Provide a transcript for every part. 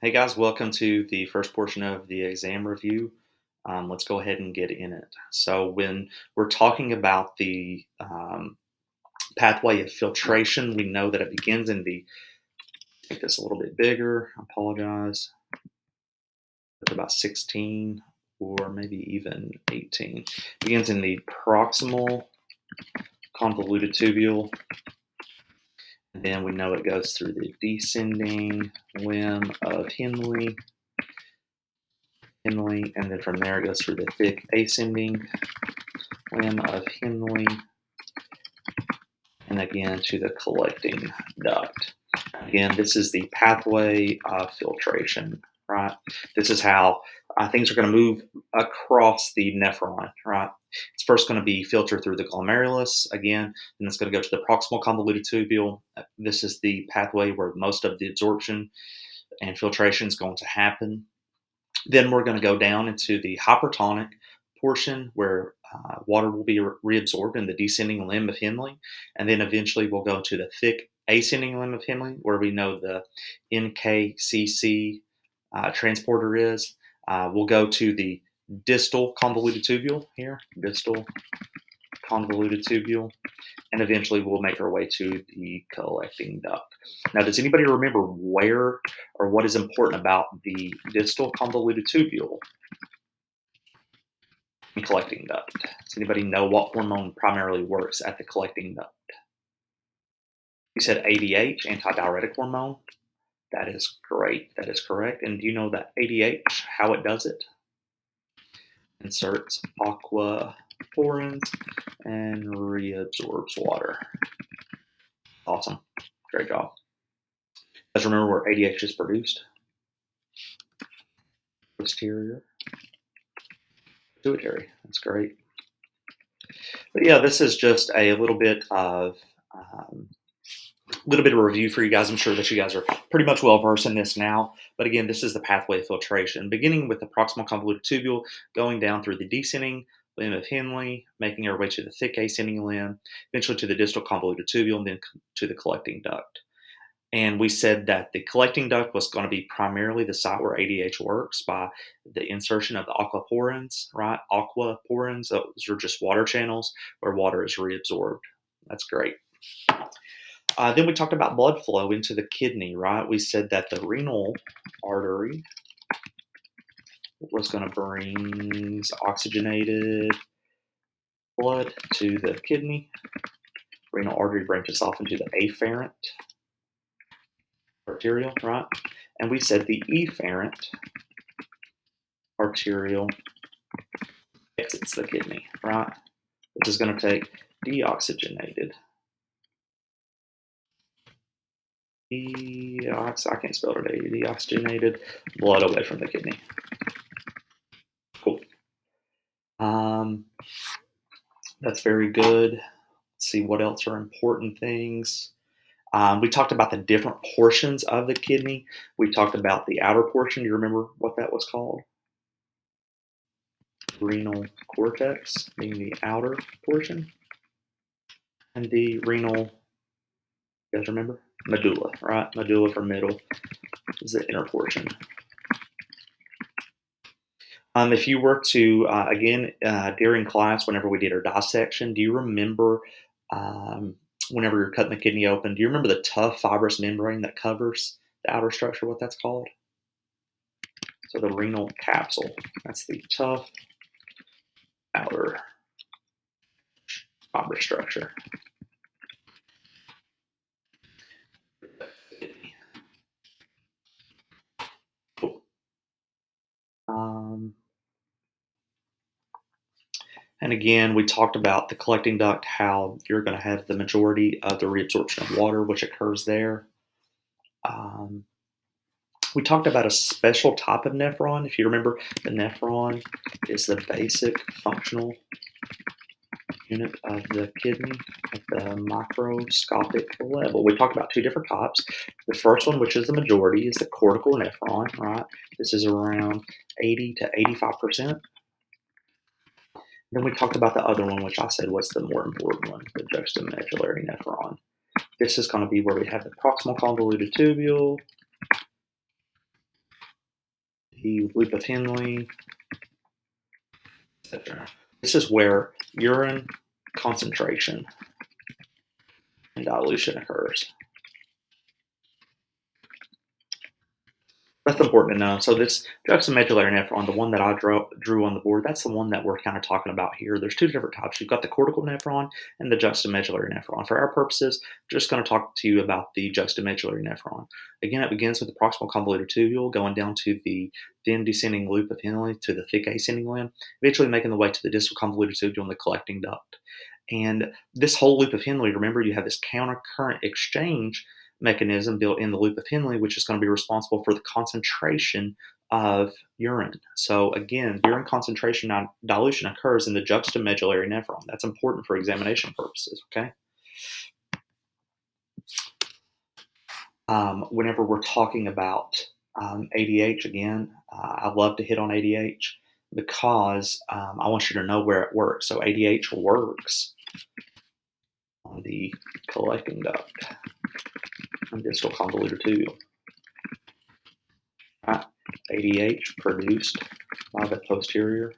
Hey guys, welcome to the first portion of the exam review. Let's go ahead and get in it. So, when we're talking about the pathway of filtration, we know that it begins in the, make this a little bit bigger, I apologize, it's about 16 or maybe even 18. Begins in the proximal convoluted tubule, and then we know it goes through the descending limb of Henle, and then from there it goes through the thick ascending limb of Henle, and again to the collecting duct. Again, this is the pathway of filtration, right? This is how things are going to move across the nephron, right? It's first going to be filtered through the glomerulus again, and it's going to go to the proximal convoluted tubule. This is the pathway where most of the absorption and filtration is going to happen. Then we're going to go down into the hypertonic portion where water will be reabsorbed in the descending limb of Henle, and then eventually we'll go to the thick ascending limb of Henle where we know the NKCC transporter is. We'll go to the distal convoluted tubule here, distal convoluted tubule, and eventually we'll make our way to the collecting duct. Now, does anybody remember where or what is important about the distal convoluted tubule and collecting duct? Does anybody know what hormone primarily works at the collecting duct? You said ADH, antidiuretic hormone. That is great. That is correct. And do you know that ADH, how it does it? Inserts aquaporins and reabsorbs water. Awesome. Great job. Guys, remember where ADH is produced? Posterior pituitary. That's great. But yeah, this is just a little bit of review for you guys. I'm sure that you guys are pretty much well versed in this now. But again, this is the pathway of filtration, beginning with the proximal convoluted tubule, going down through the descending limb of Henle, making our way to the thick ascending limb, eventually to the distal convoluted tubule, and then to the collecting duct. And we said that the collecting duct was going to be primarily the site where ADH works by the insertion of the aquaporins, right? Aquaporins, those are just water channels where water is reabsorbed. That's great. Then we talked about blood flow into the kidney, right? We said that the renal artery was going to bring oxygenated blood to the kidney. Renal artery branches off into the afferent arterial, right? And we said the efferent arterial exits the kidney, right? Which is going to take deoxygenated. I can't spell it today. Deoxygenated blood away from the kidney. Cool. That's very good. Let's see what else are important things. We talked about the different portions of the kidney. We talked about the outer portion. Do you remember what that was called? Renal cortex being the outer portion. And the renal, you guys remember? Medulla, right? Medulla for middle is the inner portion. If you were to, again, during class, whenever we did our dissection, do you remember whenever you're cutting the kidney open, do you remember the tough fibrous membrane that covers the outer structure, what that's called? So the renal capsule, that's the tough outer fibrous structure. Cool. And again, we talked about the collecting duct, how you're going to have the majority of the reabsorption of water, which occurs there. We talked about a special type of nephron. If you remember, the nephron is the basic functional unit of the kidney at the microscopic level. We talked about two different types. The first one, which is the majority, is the cortical nephron, right? This is around 80 to 85%. Then we talked about the other one, which I said was the more important one, the juxtamedullary nephron. This is going to be where we have the proximal convoluted tubule, the loop of Henle, etc. This is where urine concentration and dilution occurs. That's important to know. So this juxtamedullary nephron, the one that I drew on the board, that's the one that we're kind of talking about here. There's two different types. You've got the cortical nephron and the juxtamedullary nephron. For our purposes, I'm just going to talk to you about the juxtamedullary nephron. Again, it begins with the proximal convoluted tubule, going down to the thin descending loop of Henle to the thick ascending limb, eventually making the way to the distal convoluted tubule and the collecting duct. And this whole loop of Henle, remember, you have this counter current exchange mechanism built in the loop of Henle, which is going to be responsible for the concentration of urine. So again, urine concentration dilution occurs in the juxtamedullary nephron. That's important for examination purposes, okay? Whenever we're talking about ADH, again, I love to hit on ADH because I want you to know where it works. So ADH works on the collecting duct and distal convoluted tubule. ADH produced by the posterior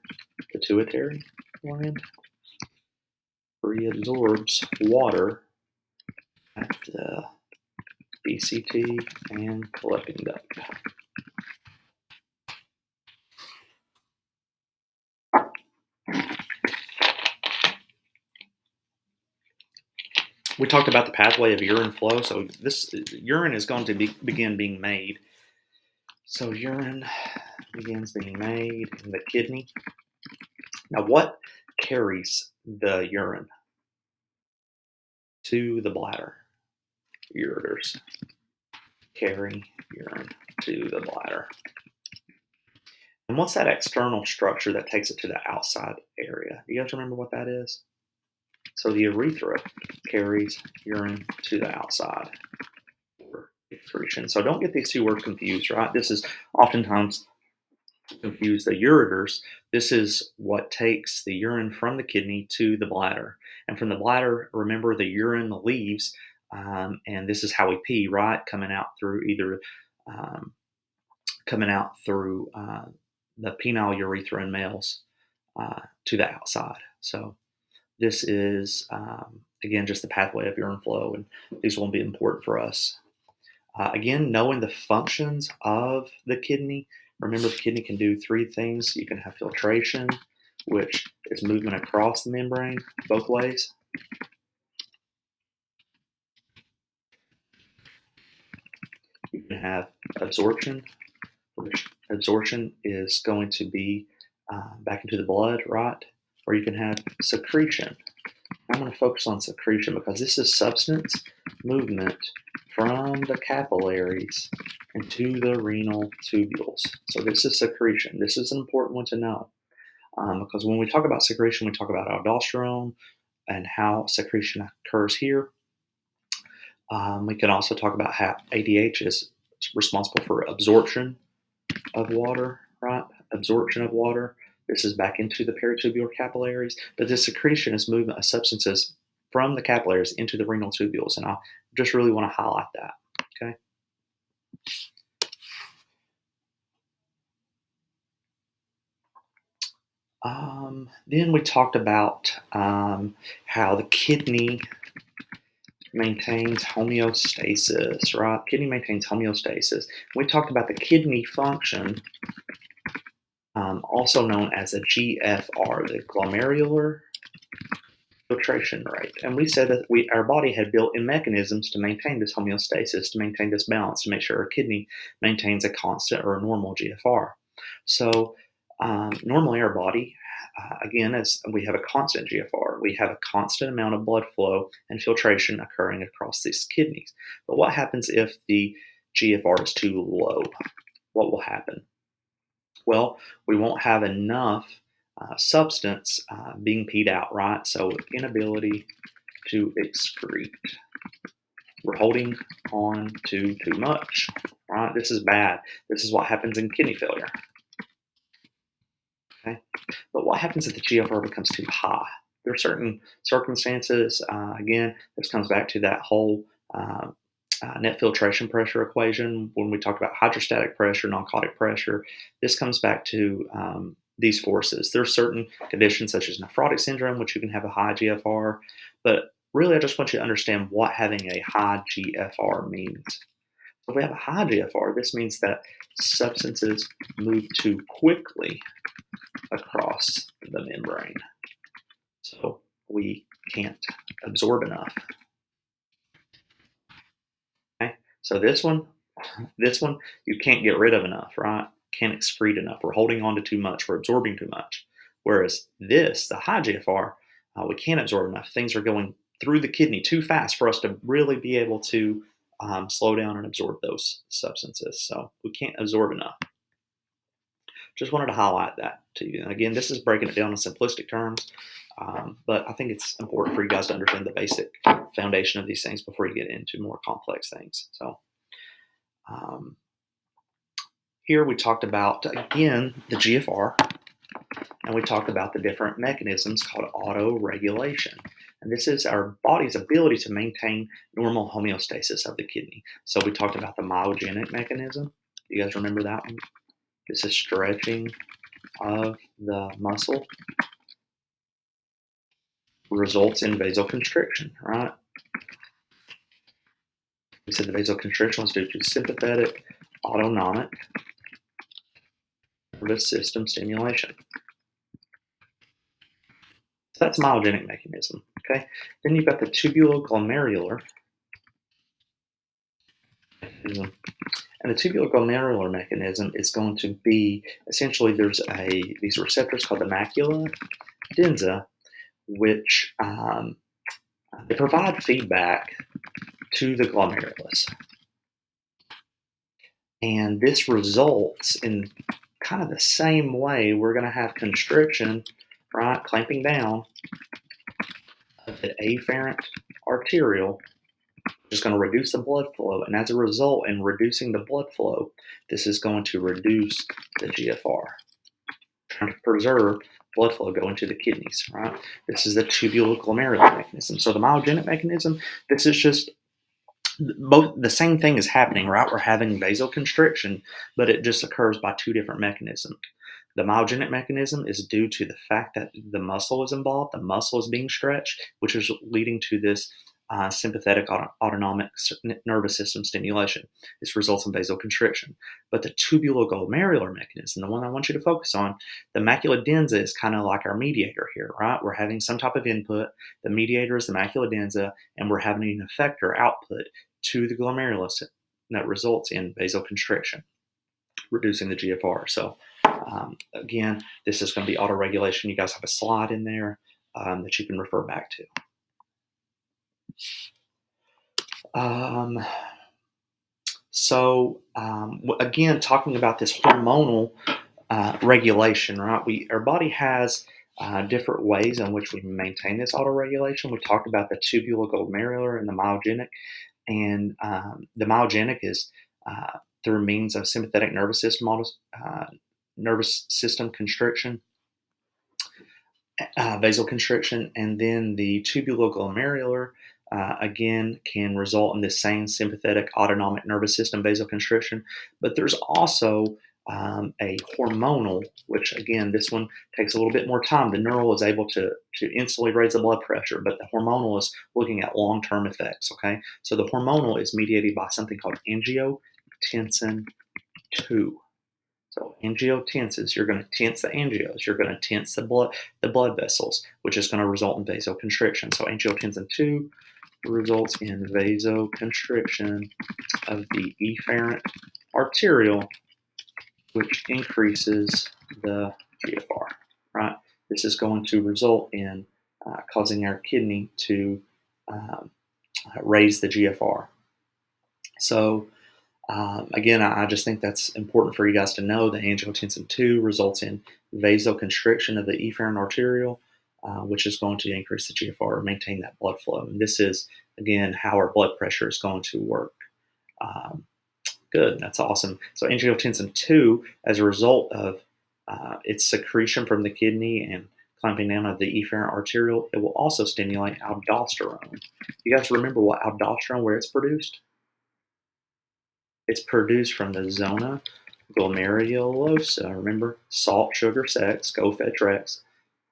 pituitary gland reabsorbs water at the DCT and collecting duct. We talked about the pathway of urine flow. So this urine is going to begin being made. So urine begins being made in the kidney. Now, what carries the urine to the bladder? Ureters carry urine to the bladder. And what's that external structure that takes it to the outside area? Do you guys remember what that is? So the urethra carries urine to the outside for excretion. So don't get these two words confused, right? This is oftentimes confused. The ureters, this is what takes the urine from the kidney to the bladder. And from the bladder, remember, the urine leaves, and this is how we pee, right? Coming out through the penile urethra in males to the outside. So this is, again, just the pathway of urine flow, and these will be important for us. Again, knowing the functions of the kidney. Remember, the kidney can do three things. You can have filtration, which is movement across the membrane both ways. You can have absorption, which absorption is going to be back into the blood, right? Or you can have secretion. I'm going to focus on secretion because this is substance movement from the capillaries into the renal tubules. So this is secretion. This is an important one to know because when we talk about secretion, we talk about aldosterone and how secretion occurs here. We can also talk about how ADH is responsible for absorption of water, right? Absorption of water. This is back into the peritubular capillaries, but this secretion is movement of substances from the capillaries into the renal tubules, and I just really want to highlight that, okay? Then we talked about how the kidney maintains homeostasis, right? Kidney maintains homeostasis. We talked about the kidney function, also known as a GFR, the glomerular filtration rate. And we said that our body had built in mechanisms to maintain this homeostasis, to maintain this balance, to make sure our kidney maintains a constant or a normal GFR. So normally our body, again, as we have a constant GFR, we have a constant amount of blood flow and filtration occurring across these kidneys. But what happens if the GFR is too low? What will happen? Well, we won't have enough substance being peed out, right? So inability to excrete. We're holding on to too much, right? This is bad. This is what happens in kidney failure. Okay, but what happens if the GFR becomes too high? There are certain circumstances. Again, this comes back to that whole net filtration pressure equation, when we talk about hydrostatic pressure, non-caustic pressure, this comes back to these forces. There are certain conditions such as nephrotic syndrome, which you can have a high GFR, but really I just want you to understand what having a high GFR means. So if we have a high GFR, this means that substances move too quickly across the membrane. So we can't absorb enough. Okay, so this one, you can't get rid of enough, right? Can't excrete enough. We're holding on to too much. We're absorbing too much. Whereas this, the high GFR, we can't absorb enough. Things are going through the kidney too fast for us to really be able to slow down and absorb those substances. So we can't absorb enough. Just wanted to highlight that to you. And again, this is breaking it down in simplistic terms, but I think it's important for you guys to understand the basic foundation of these things before you get into more complex things. So here we talked about, again, the GFR, and we talked about the different mechanisms called autoregulation. And this is our body's ability to maintain normal homeostasis of the kidney. So we talked about the myogenic mechanism. You guys remember that one? This is stretching of the muscle results in vasoconstriction, right? We said the vasoconstriction was due to sympathetic autonomic nervous system stimulation. So that's myogenic mechanism, okay? Then you've got the tubuloglomerular mechanism. And the tubuloglomerular mechanism is going to be, essentially there's these receptors called the macula densa, which they provide feedback to the glomerulus. And this results in kind of the same way. We're going to have constriction, right, clamping down of the afferent arteriole, which is going to reduce the blood flow. And as a result, in reducing the blood flow, this is going to reduce the GFR, trying to preserve blood flow going to the kidneys, right? This is the tubuloglomerular mechanism. So the myogenic mechanism, this is just both the same thing is happening, right? We're having vasoconstriction, but it just occurs by two different mechanisms. The myogenic mechanism is due to the fact that the muscle is involved, the muscle is being stretched, which is leading to this sympathetic autonomic nervous system stimulation. This results in vasoconstriction. But the tubuloglomerular mechanism, the one I want you to focus on, the macula densa is kind of like our mediator here, right? We're having some type of input. The mediator is the macula densa, and we're having an effector output to the glomerulus that results in vasoconstriction, reducing the GFR. So again, this is going to be autoregulation. You guys have a slide in there that you can refer back to. Again, talking about this hormonal regulation, right? Our body has different ways in which we maintain this autoregulation. We talked about the tubuloglomerular and the myogenic, and the myogenic is through means of sympathetic nervous system constriction, vasoconstriction, and then the tubuloglomerular again can result in the same sympathetic autonomic nervous system vasoconstriction. But there's also a hormonal, which again, this one takes a little bit more time. The neural is able to instantly raise the blood pressure, but the hormonal is looking at long-term effects, okay? So the hormonal is mediated by something called angiotensin 2. So angiotensins, you're going to tense the angios, you're going to tense the blood vessels, which is going to result in vasoconstriction. So angiotensin 2 results in vasoconstriction of the efferent arteriole, which increases the GFR, right? This is going to result in causing our kidney to raise the GFR. So again, I just think that's important for you guys to know that angiotensin 2 results in vasoconstriction of the efferent arteriole, which is going to increase the GFR or maintain that blood flow. And this is, again, how our blood pressure is going to work. Good, that's awesome. So angiotensin 2, as a result of its secretion from the kidney and clamping down of the efferent arteriole, it will also stimulate aldosterone. You guys remember what aldosterone, where it's produced? It's produced from the zona glomerulosa. Remember, salt, sugar, sex, go fetch Rex,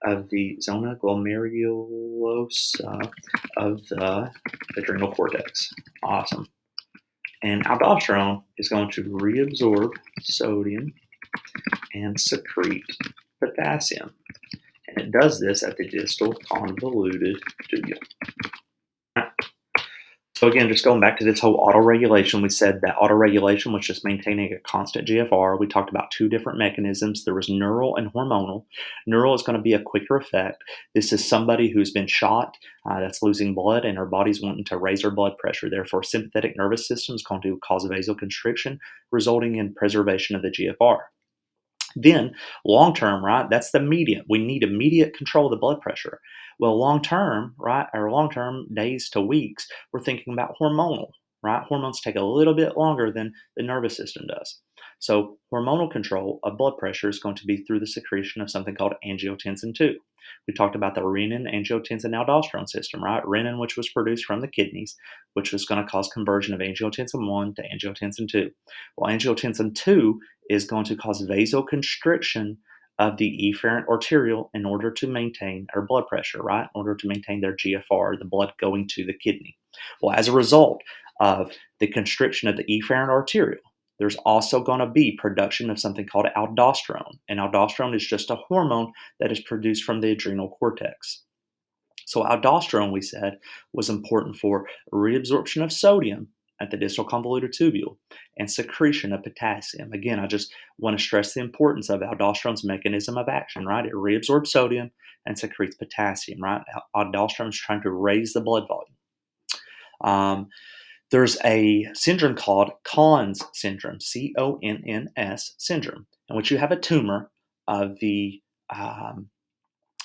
of the zona glomerulosa of the adrenal cortex. Awesome. And aldosterone is going to reabsorb sodium and secrete potassium. And it does this at the distal convoluted tubule. So again, just going back to this whole autoregulation, we said that autoregulation was just maintaining a constant GFR. We talked about two different mechanisms. There was neural and hormonal. Neural is going to be a quicker effect. This is somebody who's been shot, that's losing blood, and her body's wanting to raise her blood pressure. Therefore, sympathetic nervous system is going to cause vasoconstriction, resulting in preservation of the GFR. Then, long term, right? That's the immediate. We need immediate control of the blood pressure. Well, long term, right? Or long term, days to weeks, we're thinking about hormonal, right? Hormones take a little bit longer than the nervous system does. So, hormonal control of blood pressure is going to be through the secretion of something called angiotensin 2. We talked about the renin, angiotensin, aldosterone system, right? Renin, which was produced from the kidneys, which was going to cause conversion of angiotensin 1 to angiotensin 2. Well, angiotensin 2 is going to cause vasoconstriction of the efferent arteriole in order to maintain our blood pressure, right? In order to maintain their GFR, the blood going to the kidney. Well, as a result of the constriction of the efferent arteriole, there's also going to be production of something called aldosterone. And aldosterone is just a hormone that is produced from the adrenal cortex. So, aldosterone, we said, was important for reabsorption of sodium at the distal convoluted tubule and secretion of potassium. Again, I just want to stress the importance of aldosterone's mechanism of action, right? It reabsorbs sodium and secretes potassium, right? Aldosterone is trying to raise the blood volume. There's a syndrome called Conn's syndrome, Conns syndrome, in which you have a tumor of the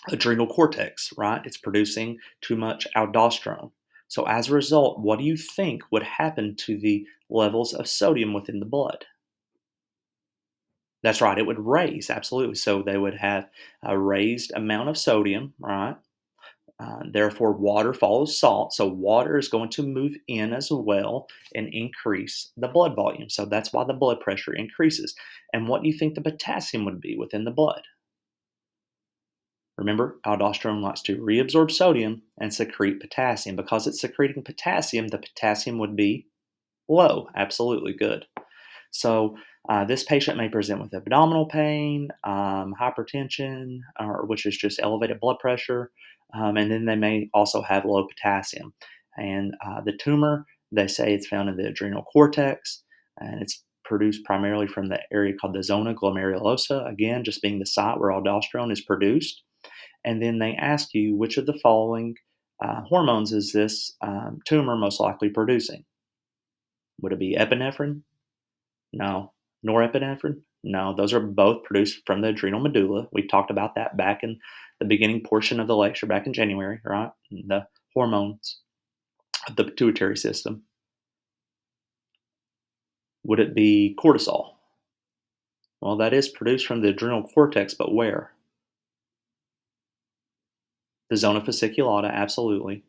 adrenal cortex, right? It's producing too much aldosterone. So, as a result, what do you think would happen to the levels of sodium within the blood? That's right, it would raise, absolutely. So, they would have a raised amount of sodium, right? Therefore, water follows salt. So, water is going to move in as well and increase the blood volume. So, that's why the blood pressure increases. And what do you think the potassium would be within the blood? Remember, aldosterone likes to reabsorb sodium and secrete potassium. Because it's secreting potassium, the potassium would be low. Absolutely good. So, this patient may present with abdominal pain, hypertension, or which is just elevated blood pressure, and then they may also have low potassium. And the tumor, they say it's found in the adrenal cortex, and it's produced primarily from the area called the zona glomerulosa, again, just being the site where aldosterone is produced. And then they ask you which of the following hormones is this tumor most likely producing? Would it be epinephrine? No. Norepinephrine? No, those are both produced from the adrenal medulla. We talked about that back in the beginning portion of the lecture back in January, right? The hormones of the pituitary system. Would it be cortisol? Well, that is produced from the adrenal cortex, but where? The zona fasciculata, absolutely.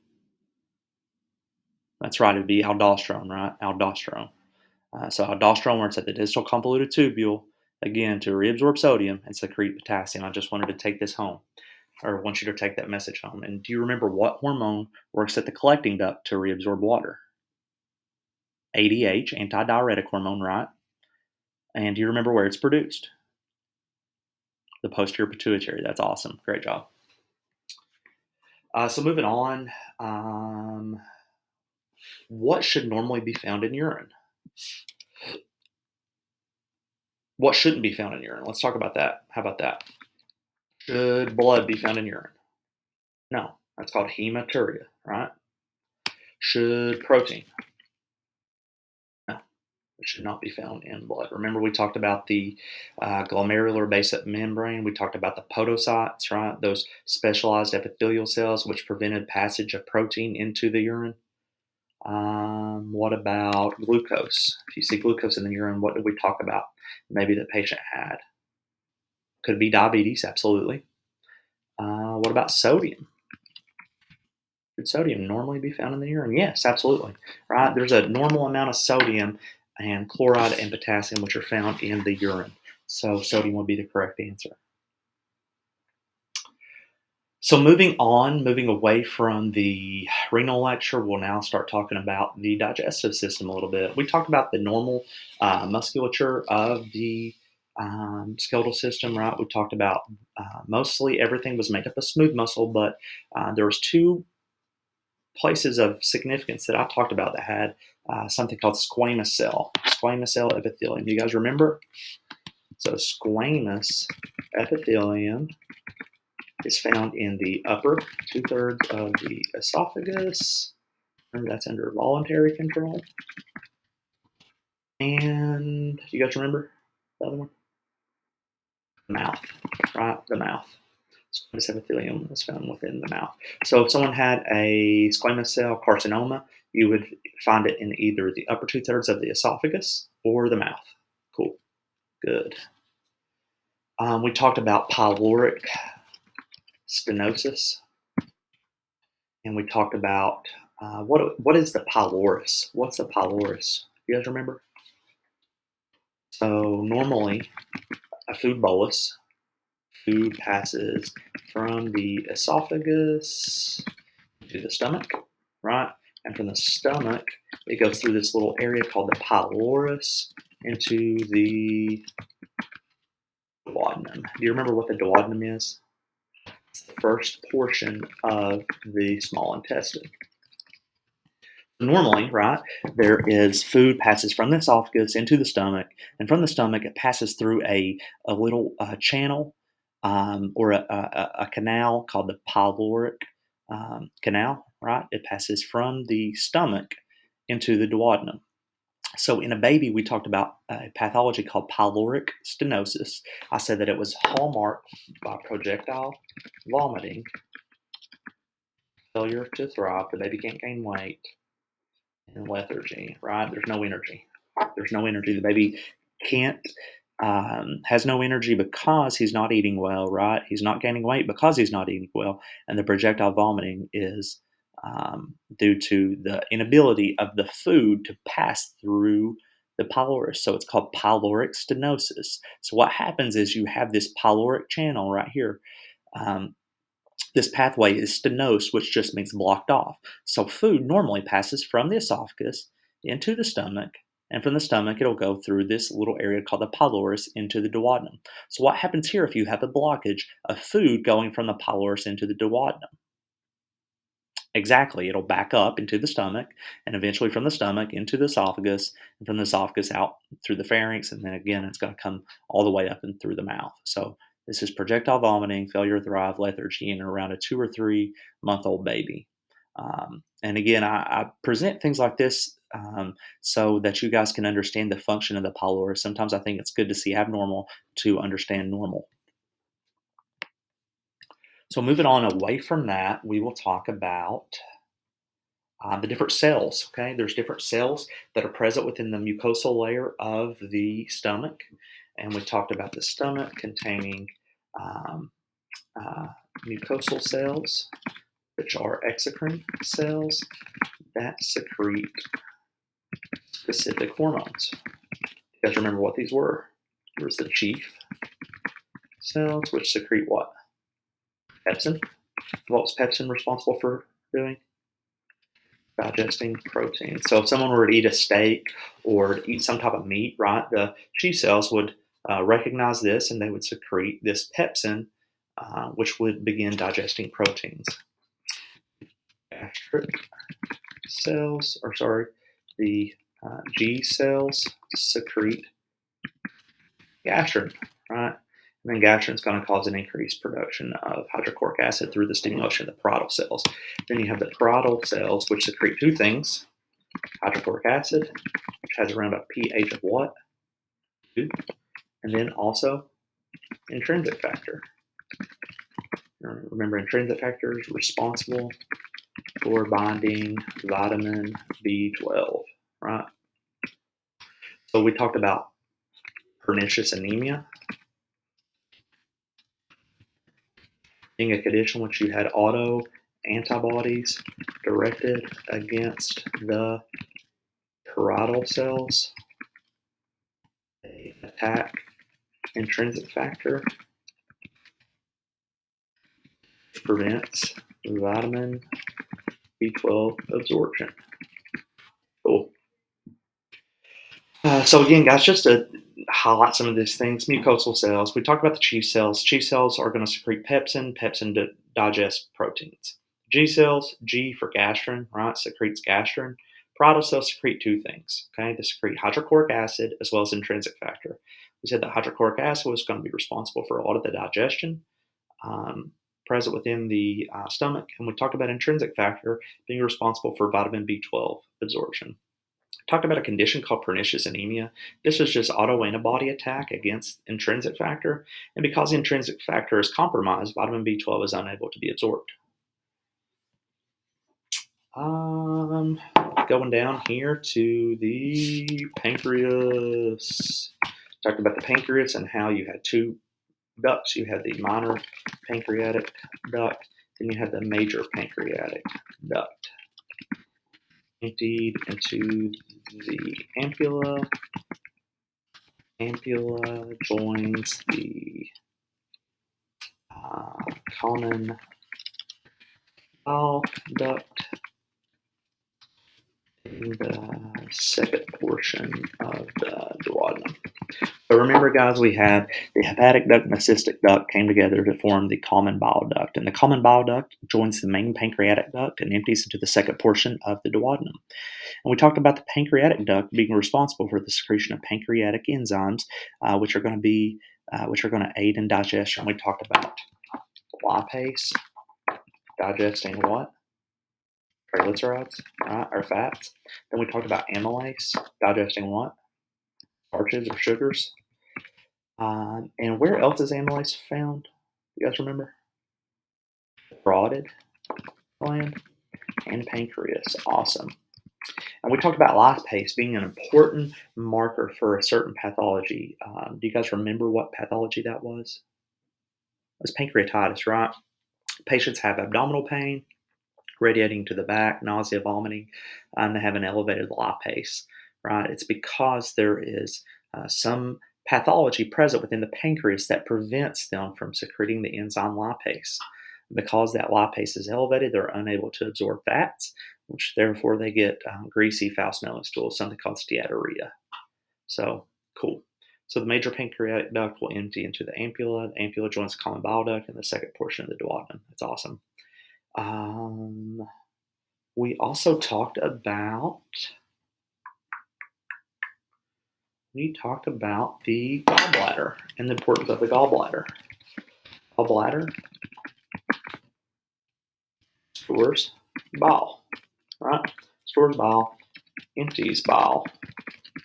That's right, it'd be aldosterone, right? Aldosterone. So aldosterone works at the distal convoluted tubule, again, to reabsorb sodium and secrete potassium. I just wanted to take this home, or want you to take that message home. And do you remember what hormone works at the collecting duct to reabsorb water? ADH, antidiuretic hormone, right? And do you remember where it's produced? The posterior pituitary. That's awesome. Great job. So moving on, what should normally be found in urine? What shouldn't be found in urine? Let's talk about that. How about that? Should blood be found in urine? No, that's called hematuria, right? Should protein? No, it should not be found in blood. Remember, we talked about the glomerular basement membrane. We talked about the podocytes, right? Those specialized epithelial cells which prevented passage of protein into the urine. What about glucose? If you see glucose in the urine, what did we talk about? Maybe the patient had. Could be diabetes, absolutely. What about sodium? Should sodium normally be found in the urine? Yes, absolutely. Right? There's a normal amount of sodium and chloride and potassium, which are found in the urine. So sodium would be the correct answer. So moving on, moving away from the renal lecture, we'll now start talking about the digestive system a little bit. We talked about the normal musculature of the skeletal system, right? We talked about mostly everything was made up of smooth muscle, but there was two places of significance that I talked about that had something called squamous cell epithelium. Do you guys remember? So squamous epithelium is found in the upper 2/3 of the esophagus. Remember, that's under voluntary control. And you guys remember the other one? Mouth, right? The mouth. Squamous epithelium is found within the mouth. So if someone had a squamous cell carcinoma, you would find it in either the upper 2/3 of the esophagus or the mouth. Cool. Good. We talked about pyloric stenosis, and we talked about what is the pylorus? What's the pylorus? You guys remember? So normally, a food bolus, food passes from the esophagus to the stomach, right? And from the stomach, it goes through this little area called the pylorus into the duodenum. Do you remember what the duodenum is? It's the first portion of the small intestine. Normally, right, there is food passes from the esophagus into the stomach, and from the stomach, it passes through a little channel or a canal called the pyloric canal, right? It passes from the stomach into the duodenum. So, in a baby, we talked about a pathology called pyloric stenosis. I said that it was hallmarked by projectile vomiting, failure to thrive, the baby can't gain weight, and lethargy, right? There's no energy. There's no energy. The baby can't, has no energy because he's not eating well, right? He's not gaining weight because he's not eating well. And the projectile vomiting is due to the inability of the food to pass through the pylorus. So it's called pyloric stenosis. So what happens is you have this pyloric channel right here. This pathway is stenosed, which just means blocked off. So food normally passes from the esophagus into the stomach, and from the stomach, it'll go through this little area called the pylorus into the duodenum. So what happens here if you have a blockage of food going from the pylorus into the duodenum? Exactly, it'll back up into the stomach, and eventually from the stomach into the esophagus, and from the esophagus out through the pharynx, and then again, it's going to come all the way up and through the mouth. So this is projectile vomiting, failure to thrive, lethargy in around a 2 or 3 month old baby. And again, I present things like this so that you guys can understand the function of the pylorus. Sometimes I think it's good to see abnormal to understand normal. So moving on away from that, we will talk about the different cells. Okay, there's different cells that are present within the mucosal layer of the stomach, and we talked about the stomach containing um, mucosal cells, which are exocrine cells that secrete specific hormones. You guys remember what these were? There's the chief cells, which secrete what? Pepsin. What was pepsin responsible for doing? Digesting protein. So if someone were to eat a steak or eat some type of meat, right, the chief cells would recognize this and they would secrete this pepsin, which would begin digesting proteins. Gastric cells, or sorry, the G cells secrete gastrin, right? And then gastrin is going to cause an increased production of hydrochloric acid through the stimulation of the parietal cells. Then you have the parietal cells, which secrete two things: hydrochloric acid, which has around a pH of what? 2. And then also intrinsic factor. Remember, intrinsic factor is responsible for binding vitamin B12, right? So we talked about pernicious anemia being a condition which you had auto antibodies directed against the parietal cells attack intrinsic factor prevents vitamin B12 absorption. Cool. So again, guys, just to highlight some of these things, mucosal cells. We talked about the chief cells. Chief cells are going to secrete pepsin. Pepsin digest proteins. G cells, G for gastrin, right? Secretes gastrin. Parietal cells secrete two things. Okay, they secrete hydrochloric acid as well as intrinsic factor. We said that hydrochloric acid was going to be responsible for a lot of the digestion um, present within the stomach, and we talked about intrinsic factor being responsible for vitamin B12 absorption. Talked about a condition called pernicious anemia. This is just autoantibody attack against intrinsic factor, and because the intrinsic factor is compromised, vitamin B12 is unable to be absorbed. Going down here to the pancreas. Talked about the pancreas and how you had two ducts. You had the minor pancreatic duct, then you had the major pancreatic duct. Emptied into the ampulla. Ampulla joins the common bile duct in the second portion of the duodenum. So remember, guys, we had the hepatic duct and the cystic duct came together to form the common bile duct. And the common bile duct joins the main pancreatic duct and empties into the second portion of the duodenum. And we talked about the pancreatic duct being responsible for the secretion of pancreatic enzymes, which are going to aid in digestion. We talked about lipase digesting what? Triglycerides, right, or fats. Then we talked about amylase digesting what? Starches or sugars. And where else is amylase found? You guys remember? Parotid gland and pancreas. Awesome. And we talked about lipase being an important marker for a certain pathology. Do you guys remember what pathology that was? It was pancreatitis, right? Patients have abdominal pain, radiating to the back, nausea, vomiting, and they have an elevated lipase, right? It's because there is some pathology present within the pancreas that prevents them from secreting the enzyme lipase. Because that lipase is elevated, they're unable to absorb fats, which therefore they get greasy, foul-smelling stools, something called steatorrhea. So, cool. So the major pancreatic duct will empty into the ampulla. The ampulla joins the common bile duct in the second portion of the duodenum. It's awesome. We also talked about the gallbladder and the importance of the gallbladder. Gallbladder stores bile, right? Stores bile, empties bile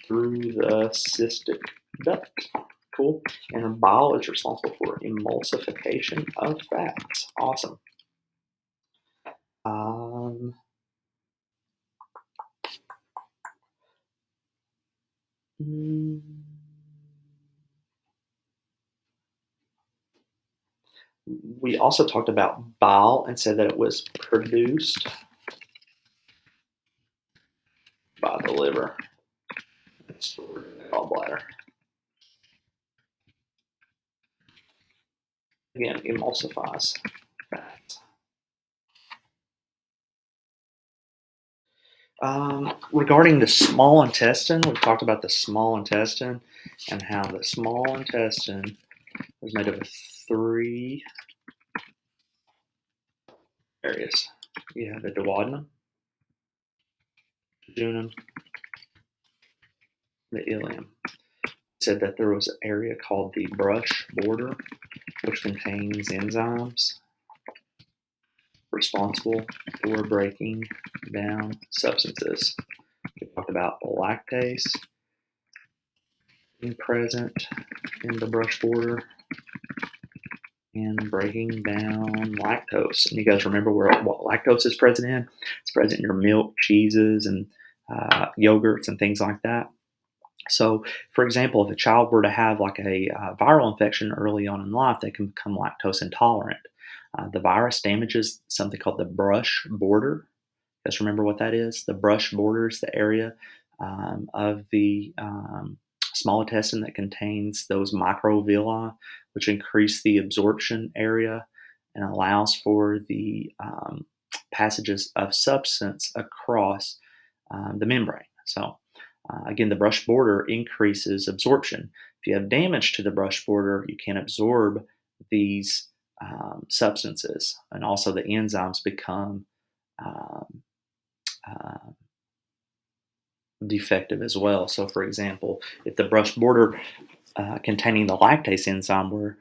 through the cystic duct. Cool. And bile is responsible for emulsification of fats. Awesome. We also talked about bile and said that it was produced by the liver and stored in the gallbladder. Again, emulsifies fats. Regarding the small intestine, we talked about the small intestine and how the small intestine is made up of three areas. You have the duodenum, jejunum, the ileum. It said that there was an area called the brush border, which contains enzymes responsible for breaking down substances. We talked about lactase being present in the brush border and breaking down lactose. And you guys remember what lactose is present in? It's present in your milk, cheeses, and yogurts and things like that. So, for example, if a child were to have like a viral infection early on in life, they can become lactose intolerant. The virus damages something called the brush border. You guys remember what that is? The brush border is the area of the Small intestine that contains those microvilli, which increase the absorption area and allows for the passages of substance across the membrane. So, again, the brush border increases absorption. If you have damage to the brush border, you can absorb these substances, and also the enzymes become um, uh, defective as well. So, for example, if the brush border containing the lactase enzyme were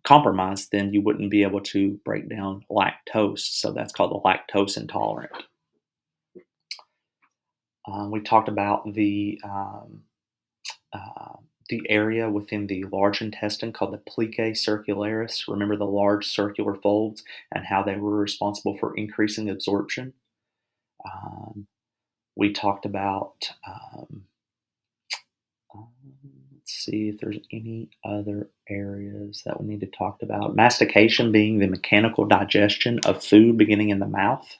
compromised, then you wouldn't be able to break down lactose. So that's called the lactose intolerant. We talked about uh, the area within the large intestine called the plicae circularis. Remember the large circular folds and how they were responsible for increasing absorption. Um, we talked about Um, let's see if there's any other areas that we need to talk about. Mastication being the mechanical digestion of food beginning in the mouth.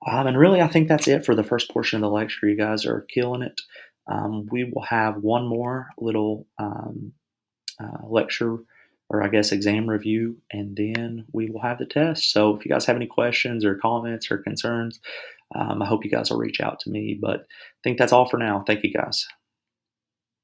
And really, I think that's it for the first portion of the lecture. You guys are killing it. We will have one more little lecture, or I guess exam review, and then we will have the test. So if you guys have any questions or comments or concerns, I hope you guys will reach out to me. But I think that's all for now. Thank you guys.